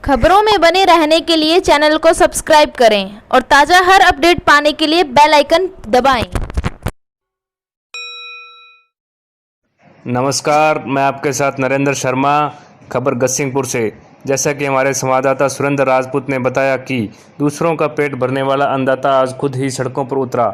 खबरों में बने रहने के लिए चैनल को सब्सक्राइब करें और ताज़ा हर अपडेट पाने के लिए बेल आइकन दबाएं। नमस्कार, मैं आपके साथ नरेंद्र शर्मा, खबर गसिंगपुर से। जैसा कि हमारे संवाददाता सुरेंद्र राजपूत ने बताया कि दूसरों का पेट भरने वाला अन्नदाता आज खुद ही सड़कों पर उतरा।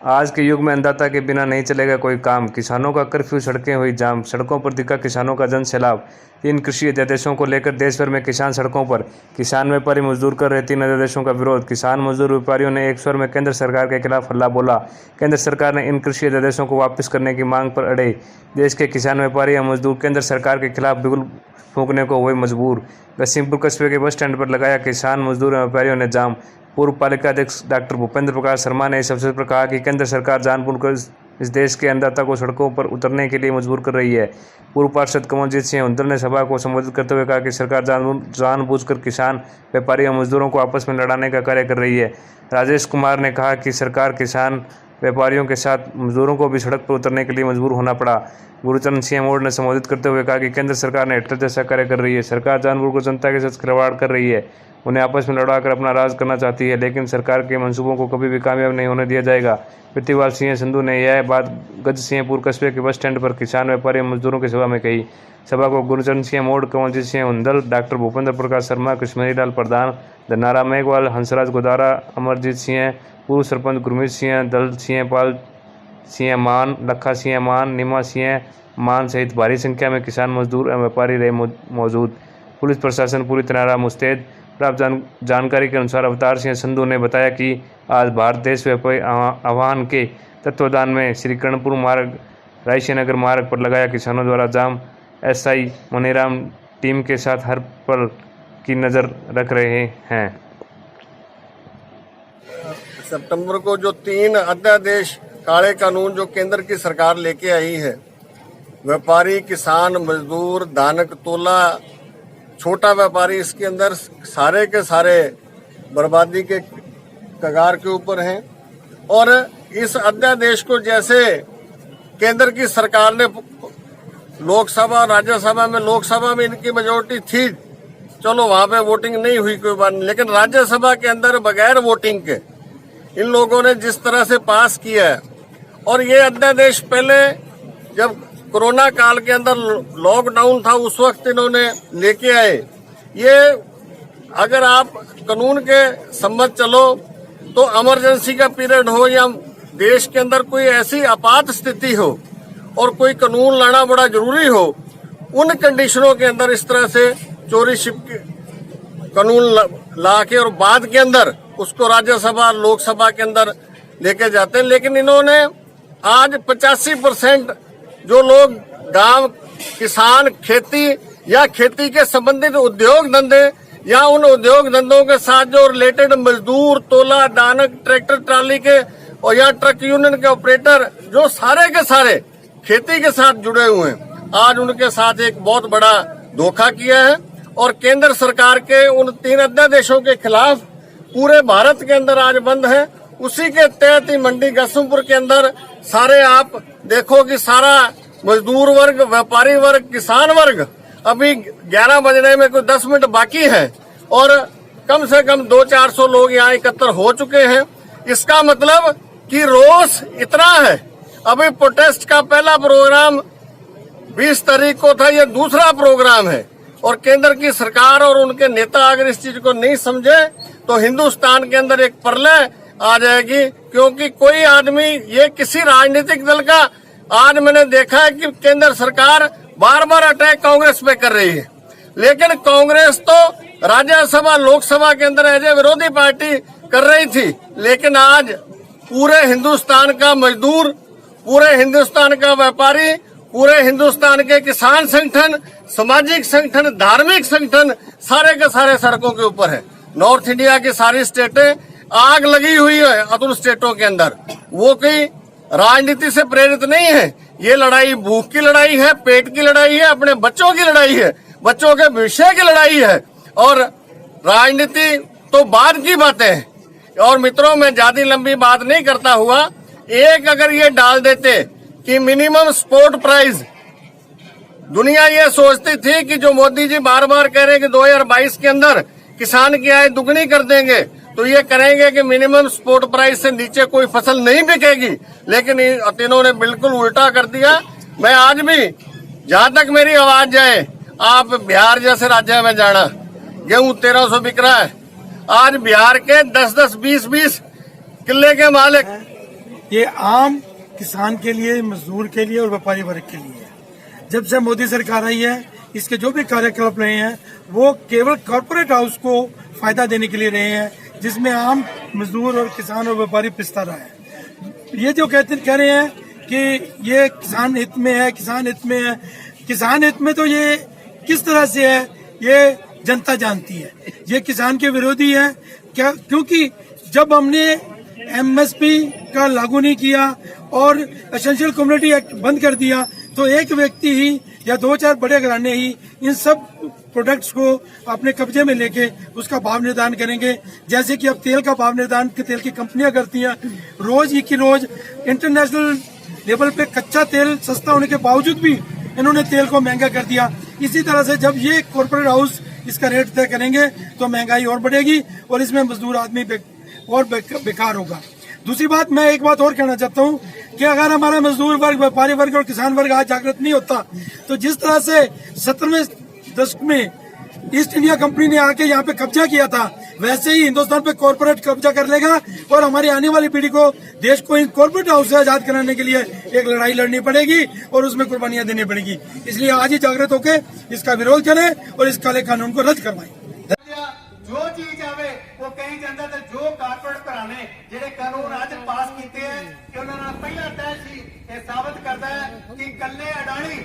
आज के युग में अन्नदाता के बिना नहीं चलेगा कोई काम। किसानों का कर्फ्यू, सड़कें हुई जाम, सड़कों पर दिखा किसानों का जन सैलाब। 3 कृषि अध्यादेशों को लेकर देश भर में किसान सड़कों पर। किसान व्यापारी मजदूर कर रहे 3 अध्यादेशों का विरोध। किसान मजदूर व्यापारियों ने एक स्वर में केंद्र सरकार के खिलाफ हल्ला बोला। केंद्र सरकार ने इन कृषि अध्यादेशों को वापस करने की मांग पर अड़े। देश के किसान व्यापारी या मजदूर केंद्र सरकार के खिलाफ बिगुल फूंकने को हुए मजबूर। गसिंगपुर कस्बे के बस स्टैंड पर लगाया किसान मजदूर व्यापारियों ने जाम। पूर्व पालिका अध्यक्ष डॉक्टर भूपेंद्र प्रकाश शर्मा ने इस अवसर पर कहा कि केंद्र सरकार जानबूझकर इस देश के अन्नदाता को सड़कों पर उतरने के लिए मजबूर कर रही है। पूर्व पार्षद कमलजीत सिंह हुंदल ने सभा को संबोधित करते हुए कहा कि सरकार जानबूझकर किसान, व्यापारी और मजदूरों को आपस में लड़ाने का कार्य कर रही है। राजेश कुमार ने कहा कि सरकार किसान व्यापारियों के साथ मजदूरों को भी सड़क पर उतरने के लिए मजबूर होना पड़ा। गुरुचरण सिंह मोड़ ने संबोधित करते हुए कहा कि केंद्र सरकार ने हिटलर जैसा कार्य कर रही है। सरकार जानबूझकर जनता के साथ खिलवाड़ कर रही है, उन्हें आपस में लड़ाकर अपना राज करना चाहती है, लेकिन सरकार के मंसूबों को कभी भी कामयाब नहीं होने दिया जाएगा। प्रतिवाल सिंह संधू ने यह बात गज सिंहपुर कस्बे के बस स्टैंड पर किसान व्यापारी मजदूरों की सभा में कही। सभा को गुरुचरण सिंह मोड़, कमलजीत सिंह हुंदल, डॉक्टर भूपेंद्र प्रकाश शर्मा, कश्मीरी लाल प्रधान, धनारा मेघवाल, हंसराज गोदारा, अमरजीत सिंह, पूर्व सरपंच गुरमीत सिंह, दल सिंह, पाल सिंह मान, लखा सिंह मान, निमा सिंह मान सहित भारी संख्या में किसान मजदूर एवं व्यापारी रहे मौजूद। पुलिस प्रशासन पूरी तरह मुस्तैद। प्राप्त जानकारी के अनुसार अवतार सिंह संधू ने बताया कि आज भारत देश व्यापारी आह्वान के तत्वावधान में श्री कर्णपुर मार्ग, रायसीनगर मार्ग पर लगाया किसानों द्वारा जाम। एसआई मनीराम टीम के साथ हर पल की नज़र रख रहे हैं। सितंबर को जो 3 अध्यादेश काले कानून जो केंद्र की सरकार लेके आई है, व्यापारी, किसान, मजदूर, दानक, तोला, छोटा व्यापारी, इसके अंदर सारे के सारे बर्बादी के कगार के ऊपर हैं। और इस अध्यादेश को जैसे केंद्र की सरकार ने लोकसभा, राज्यसभा में, लोकसभा में इनकी मेजोरिटी थी, चलो वहां पे वोटिंग नहीं हुई कोई बात नहीं, लेकिन राज्यसभा के अंदर बगैर वोटिंग के इन लोगों ने जिस तरह से पास किया है। और ये अध्यादेश पहले जब कोरोना काल के अंदर लॉकडाउन था उस वक्त इन्होंने लेके आए। ये अगर आप कानून के सम्मत चलो तो इमरजेंसी का पीरियड हो या देश के अंदर कोई ऐसी आपात स्थिति हो और कोई कानून लाना बड़ा जरूरी हो, उन कंडीशनों के अंदर इस तरह से चोरी छिपके कानून ला के और बाद के अंदर उसको राज्यसभा, लोकसभा के अंदर लेके जाते हैं। लेकिन इन्होंने आज 85% जो लोग गांव, किसान, खेती या खेती के संबंधित उद्योग धंधे या उन उद्योग धंधों के साथ जो रिलेटेड मजदूर, तोला, दानक, ट्रैक्टर ट्राली के और या ट्रक यूनियन के ऑपरेटर जो सारे के सारे खेती के साथ जुड़े हुए हैं, आज उनके साथ एक बहुत बड़ा धोखा किया है। और केंद्र सरकार के उन 3 अध्यादेशों के खिलाफ पूरे भारत के अंदर आज बंद है। उसी के तहत ही मंडी गसिंगपुर के अंदर सारे आप देखो कि सारा मजदूर वर्ग, व्यापारी वर्ग, किसान वर्ग अभी 11 बजने में कोई 10 मिनट बाकी है और कम से कम 200-400 लोग यहाँ एकत्र हो चुके हैं। इसका मतलब कि रोष इतना है। अभी प्रोटेस्ट का पहला प्रोग्राम 20 तारीख को था, ये दूसरा प्रोग्राम है। और केंद्र की सरकार और उनके नेता अगर इस चीज को नहीं समझे तो हिंदुस्तान के अंदर एक प्रलय आ जाएगी। क्योंकि कोई आदमी, ये किसी राजनीतिक दल का, आज मैंने देखा है कि केंद्र सरकार बार बार अटैक कांग्रेस पे कर रही है, लेकिन कांग्रेस तो राज्यसभा, लोकसभा के अंदर एज ए विरोधी पार्टी कर रही थी। लेकिन आज पूरे हिंदुस्तान का मजदूर, पूरे हिंदुस्तान का व्यापारी, पूरे हिंदुस्तान के किसान संगठन, सामाजिक संगठन, धार्मिक संगठन सारे के सारे सड़कों के ऊपर है। नॉर्थ इंडिया की सारी स्टेटें आग लगी हुई है। उन स्टेटों के अंदर वो कोई राजनीति से प्रेरित नहीं है। ये लड़ाई भूख की लड़ाई है, पेट की लड़ाई है, अपने बच्चों की लड़ाई है, बच्चों के भविष्य की लड़ाई है। और राजनीति तो बाद की बातें हैं। और मित्रों, मैं ज्यादा लंबी बात नहीं करता हुआ, एक अगर ये डाल देते कि मिनिमम सपोर्ट प्राइस दुनिया ये सोचती थी कि जो मोदी जी बार बार कह रहे हैं कि 2022 के अंदर किसान की आय दुगनी कर देंगे, तो ये करेंगे कि मिनिमम सपोर्ट प्राइस से नीचे कोई फसल नहीं बिकेगी, लेकिन इन्होंने बिल्कुल उल्टा कर दिया। मैं आज भी, जहां तक मेरी आवाज जाए, आप बिहार जैसे राज्य में जाना, गेहूं 1300 बिक रहा है। आज बिहार के 10-10, 20-20 किले के मालिक, ये आम किसान के लिए, मजदूर के लिए और व्यापारी वर्ग के लिए है। जब से मोदी सरकार आई है, इसके जो भी कार्यकलाप रहे हैं वो केवल कॉर्पोरेट हाउस को फायदा देने के लिए रहे हैं, जिसमें आम मजदूर और किसान और व्यापारी पिसता रहा है। ये जो कह रहे हैं कि ये किसान हित में है, किसान हित में है, किसान हित में तो ये किस तरह से है ये जनता जानती है। ये किसान के विरोधी है क्या? क्योंकि जब हमने एमएसपी का लागू नहीं किया और एसेंशियल कम्युनिटी एक्ट बंद कर दिया, तो एक व्यक्ति ही या 2-4 बड़े घराने ही इन सब प्रोडक्ट्स को अपने कब्जे में लेके उसका भाव निर्धारण करेंगे। जैसे कि अब तेल का भाव निर्धारण तेल की कंपनियां करती हैं, रोज ही की रोज इंटरनेशनल लेवल पे कच्चा तेल सस्ता होने के बावजूद भी इन्होंने तेल को महंगा कर दिया। इसी तरह से जब ये कॉर्पोरेट हाउस इसका रेट तय करेंगे तो महंगाई और बढ़ेगी और इसमें मजदूर आदमी और बेकार होगा। दूसरी बात, मैं एक बात और कहना चाहता हूँ कि अगर हमारा मजदूर वर्ग, व्यापारी वर्ग और किसान वर्ग आज जागृत नहीं होता, तो जिस तरह से 17वें दशक में ईस्ट इंडिया कंपनी ने आके यहाँ पे कब्जा किया था, वैसे ही हिंदुस्तान पे कॉर्पोरेट कब्जा कर लेगा और हमारी आने वाली पीढ़ी को, देश को इन कॉर्पोरेट हाउस से आजाद कराने के लिए एक लड़ाई लड़नी पड़ेगी और उसमें कुर्बानियां देनी पड़ेगी। इसलिए आज ही जागृत होकर इसका विरोध करें और इस काले कानून को रद्द करवाएं। जो चीज आवे वो कहीं जाता तो जो कारपोरेट घराने ਜਿਹੜੇ ਕਾਨੂੰਨ ਅੱਜ ਪਾਸ ਕੀਤੇ ਹੈ ਕਿ ਉਹਨਾਂ ਨਾਲ ਪਹਿਲਾਂ ਤੈਅ ਸੀ, ਇਹ ਸਾਬਤ ਕਰਦਾ ਹੈ ਕਿ ਕੱਲੇ ਅਡਾਣੀ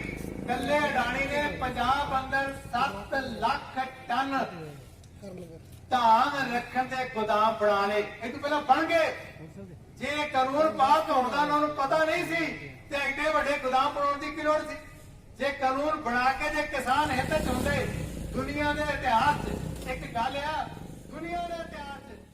ਨੇ ਪੰਜਾਬ ਅੰਦਰ 7 ਲੱਖ ਟਨ ਧਾਨ ਰੱਖਣ ਦੇ ਗੋਦਾਮ ਬਣਾਣੇ। ਇਹ ਤੋਂ ਪਹਿਲਾਂ ਬਣ ਗਏ। ਜੇ ਕਾਨੂੰਨ ਪਾਸ ਹੋਣ ਦਾ ਉਹਨਾਂ ਨੂੰ ਪਤਾ ਨਹੀਂ ਸੀ ਤੇ ਐਡੇ ਵੱਡੇ ਗੋਦਾਮ ਬਣਾਉਣ ਦੀ ਕੀ ਲੋੜ ਸੀ। ਜੇ ਕਾਨੂੰਨ ਬਣਾ ਕੇ ਜੇ ਕਿਸਾਨ ਹਿੱਤ ਚ ਹੁੰਦੇ, ਦੁਨੀਆ ਦੇ ਇਤਿਹਾਸ 'ਚ ਇੱਕ ਗੱਲ ਆ, ਦੁਨੀਆ ਦੇ ਇਤਿਹਾਸ 'ਚ